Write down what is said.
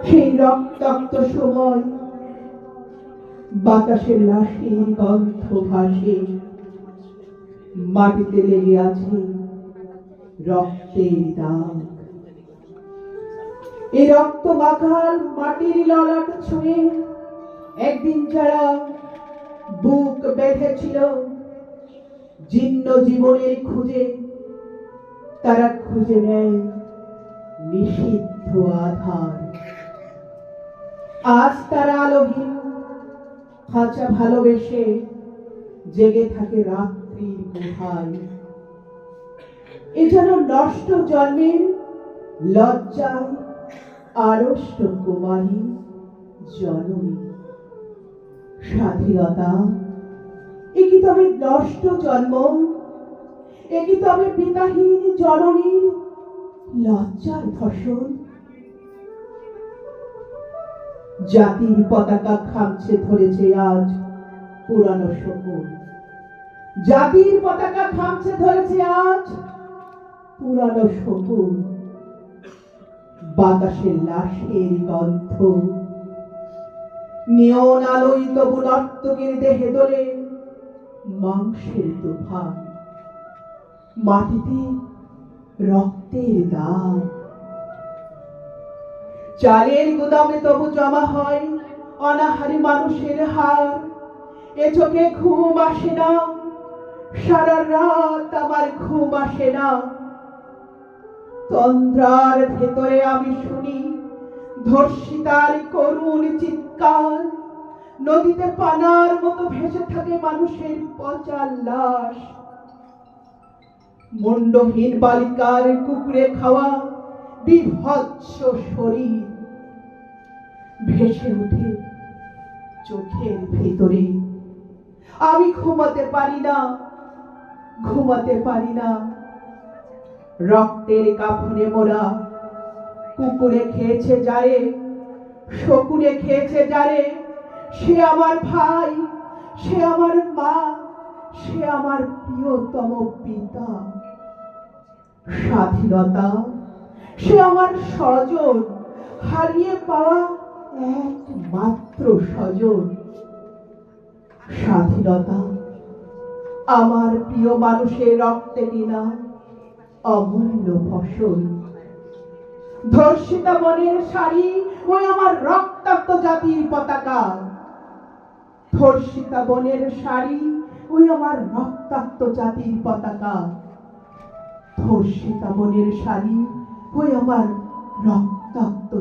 সেই রক্তাক্ত সময় বাতাসের লাশের গন্ধ ভাসে, মাটিতে লেগে আছে রক্তের দাগ। এই রক্ত মাখাল মাটির ললাট ছুঁয়ে একদিন যারা বুক বেঁধেছিল জীর্ণ জীবনের খুঁজে, তারা খুঁজে নেয় নিষিদ্ধ আধার। আজ তারা আলোহীন খাঁচা ভালোবেসে জেগে থাকে রাত্রির গুহায়। এ যেন নষ্ট জন্মের লজ্জায় আড়ষ্ট কুমারী জননী। স্বাধীনতা এ কি তবে নষ্ট জন্ম? এ কি তবে পিতাহীন জননীর লজ্জার ফসল? জাতির পতাকা খামছে ধরেছে আজ পুরানো শকুন। জাতির পতাকা খামছে ধরেছে আজ পুরানো শকুন। বাতাসের লাশের গন্ধ, নিয়ন আলোয় তবু নর্তকের দেহে দোলে মাংসের তুফান। মাটিতে রক্তের দাগ। চালের গুদামে তবু জমা হয় অনাহারী মানুষের হার। এ চোখে ঘুম আসে না, সারা রাত আমার ঘুম আসে না। তন্দ্রার ভেতরে আমি শুনি ধর্ষিতার করুণ চিৎকার। নদীতে পানার মতো ভেসে থাকে মানুষের পচা লাশ। মুন্ডহীন বালিকার কুকুরে খাওয়া বিভৎস শরীর ভেসে ওঠে চোখের ভিতরে। আমি ঘুমাতে পারি না, ঘুমাতে পারি না। রক্তের কাফনে মোরা কুকুরে খেয়েছে যারে, শকুনে খেয়েছে যারে, সে আমার ভাই, সে আমার মা, সে আমার প্রিয়তম পিতা। স্বাধীনতা সে আমার স্বজন, হারিয়ে পাওয়া একমাত্র স্বজন। স্বাধীনতা আমার প্রিয় মানুষের রক্তে কিনা অমূল্য ফসল। ধর্ষিতা মনের শাড়ি ওই আমার রক্তাক্ত জাতির পতাকা। ধর্ষিতা বনের শাড়ি ওই আমার রক্তাক্ত জাতির পতাকা। ধর্ষিতা বনের শাড়ি ওই আমার রক্তাক্ত